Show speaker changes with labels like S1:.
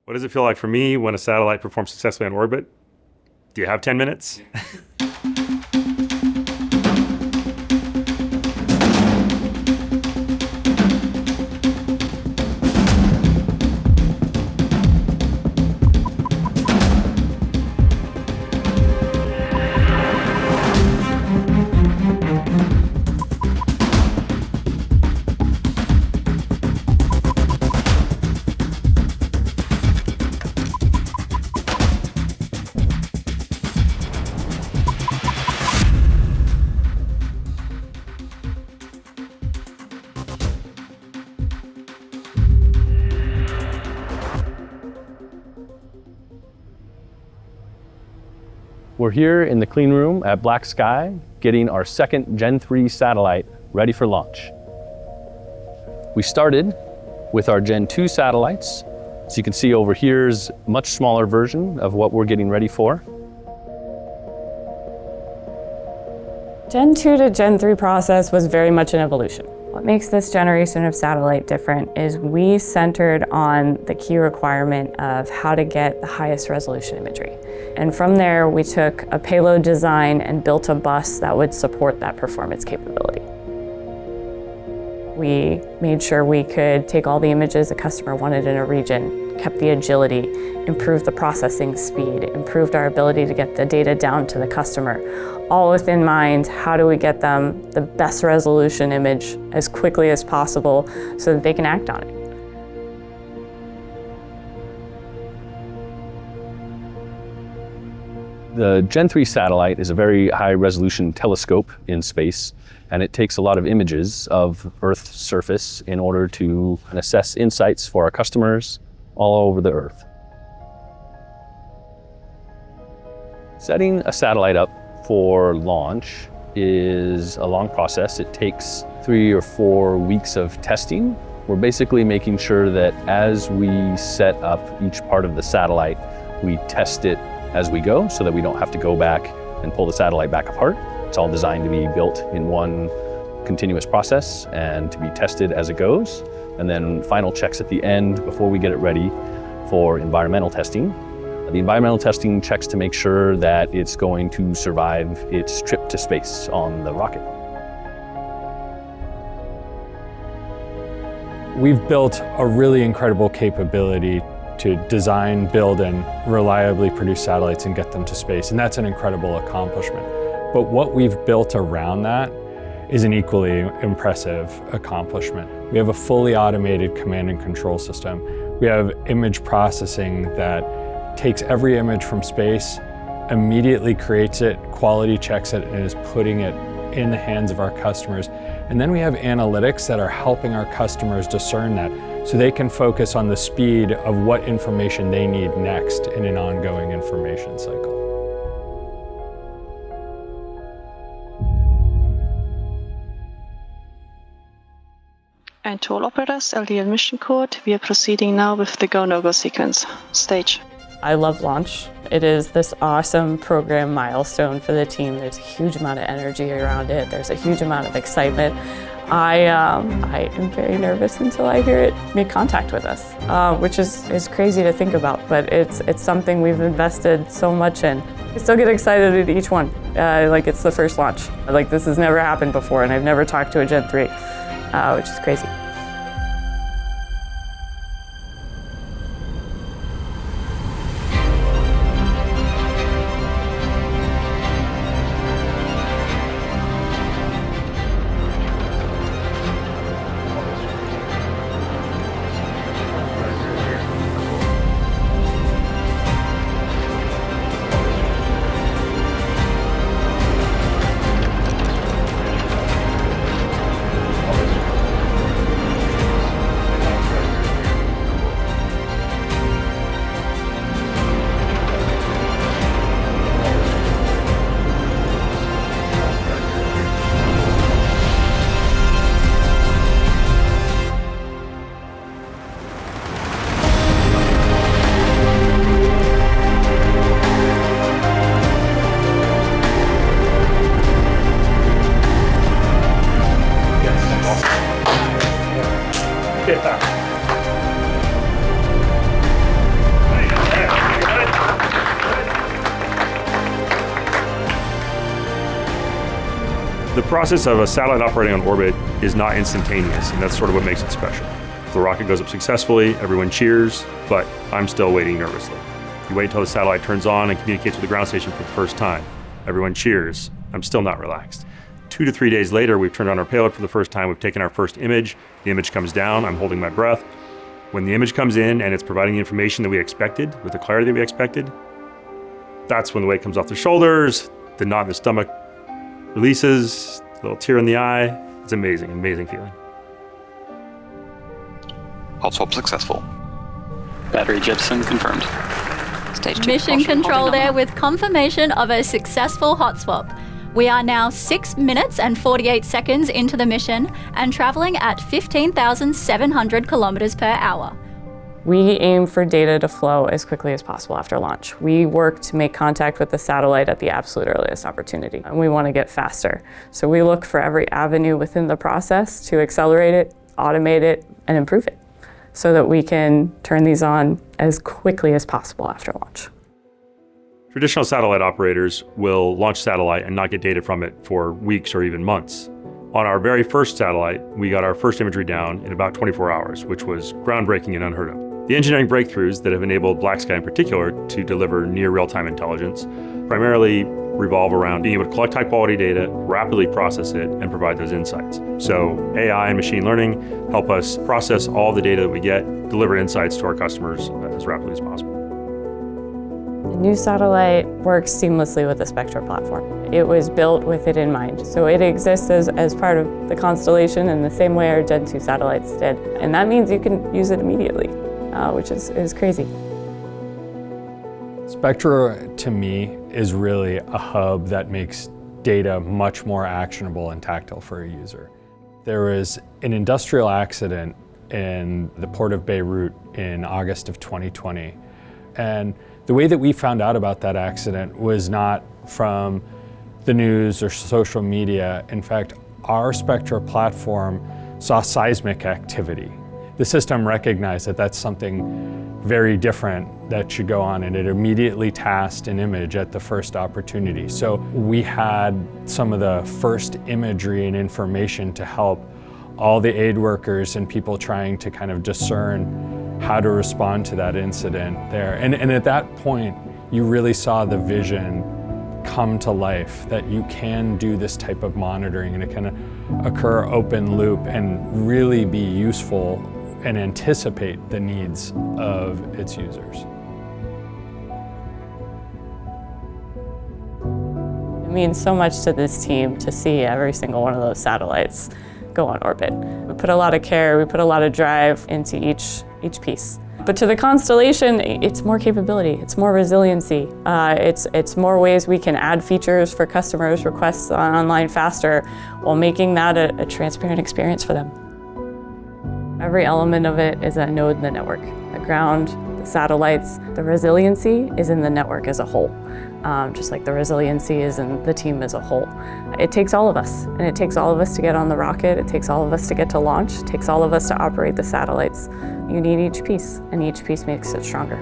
S1: What does it feel like for me when a satellite performs successfully in orbit? Do you have 10 minutes?
S2: We're here in the clean room at BlackSky, getting our second Gen-3 satellite ready for launch. We started with our Gen-2 satellites. So you can see over here's a much smaller version of what we're getting ready for.
S3: Gen-2 to Gen-3 process was very much an evolution. What makes this generation of satellite different is we centered on the key requirement of how to get the highest resolution imagery. And from there, we took a payload design and built a bus that would support that performance capability. We made sure we could take all the images a customer wanted in a region, kept the agility, improved the processing speed, improved our ability to get the data down to the customer, all within mind, how do we get them the best resolution image as quickly as possible so that they can act on it.
S2: The Gen-3 satellite is a very high resolution telescope in space, and it takes a lot of images of Earth's surface in order to assess insights for our customers all over the Earth. Setting a satellite up for launch is a long process. It takes 3 or 4 weeks of testing. We're basically making sure that as we set up each part of the satellite, we test it as we go so that we don't have to go back and pull the satellite back apart. It's all designed to be built in one continuous process and to be tested as it goes. And then final checks at the end before we get it ready for environmental testing. The environmental testing checks to make sure that it's going to survive its trip to space on the rocket.
S4: We've built a really incredible capability to design, build, and reliably produce satellites and get them to space, and that's an incredible accomplishment. But what we've built around that is an equally impressive accomplishment. We have a fully automated command and control system. We have image processing that takes every image from space, immediately creates it, quality checks it, and is putting it in the hands of our customers. And then we have analytics that are helping our customers discern that so they can focus on the speed of what information they need next in an ongoing information cycle.
S5: And to all operators, LDL mission code, we are proceeding now with the go-no-go sequence stage.
S3: I love launch. It is this awesome program milestone for the team. There's a huge amount of energy around it. There's a huge amount of excitement. I am very nervous until I hear it make contact with us, which is crazy to think about, but it's something we've invested so much in. I still get excited at each one, like it's the first launch. Like this has never happened before, and I've never talked to a Gen-3, which is crazy.
S1: process of a satellite operating on orbit is not instantaneous, and that's sort of what makes it special. If the rocket goes up successfully, everyone cheers, but I'm still waiting nervously. You wait until the satellite turns on and communicates with the ground station for the first time. Everyone cheers. I'm still not relaxed. 2 to 3 days later, we've turned on our payload for the first time. We've taken our first image. The image comes down. I'm holding my breath. When the image comes in and it's providing the information that we expected, with the clarity that we expected, that's when the weight comes off the shoulders, the knot in the stomach releases, a little tear in the eye. It's amazing, amazing feeling.
S6: Hot swap successful. Battery jettison confirmed. Stage 2
S7: Mission
S6: propulsion
S7: control
S6: holding
S7: there
S6: on.
S7: with confirmation of a successful hot swap. We are now 6 minutes and 48 seconds into the mission and traveling at 15,700 kilometers per hour.
S3: We aim for data to flow as quickly as possible after launch. We work to make contact with the satellite at the absolute earliest opportunity, and we want to get faster. So we look for every avenue within the process to accelerate it, automate it, and improve it, so that we can turn these on as quickly as possible after launch.
S1: Traditional satellite operators will launch satellite and not get data from it for weeks or even months. On our very first satellite, we got our first imagery down in about 24 hours, which was groundbreaking and unheard of. The engineering breakthroughs that have enabled BlackSky in particular to deliver near real-time intelligence primarily revolve around being able to collect high-quality data, rapidly process it, and provide those insights. So AI and machine learning help us process all the data that we get, deliver insights to our customers as rapidly as possible.
S3: The new satellite works seamlessly with the Spectra platform. It was built with it in mind. So it exists as part of the constellation in the same way our Gen-2 satellites did. And that means you can use it immediately, which is crazy.
S4: Spectra, to me, is really a hub that makes data much more actionable and tactile for a user. There was an industrial accident in the port of Beirut in August of 2020. And the way that we found out about that accident was not from the news or social media. In fact, our Spectra platform saw seismic activity. The system recognized that that's something very different that should go on, and it immediately tasked an image at the first opportunity. So we had some of the first imagery and information to help all the aid workers and people trying to kind of discern how to respond to that incident there. And at that point, you really saw the vision come to life, that you can do this type of monitoring and it can occur open loop and really be useful and anticipate the needs of its users.
S3: It means so much to this team to see every single one of those satellites go on orbit. We put a lot of care, we put a lot of drive into each piece. But to the constellation, it's more capability, it's more resiliency, it's more ways we can add features for customers' requests online faster while making that a transparent experience for them. Every element of it is a node in the network. The ground, the satellites, the resiliency is in the network as a whole, just like the resiliency is in the team as a whole. It takes all of us, and it takes all of us to get on the rocket, it takes all of us to get to launch, it takes all of us to operate the satellites. You need each piece, and each piece makes it stronger.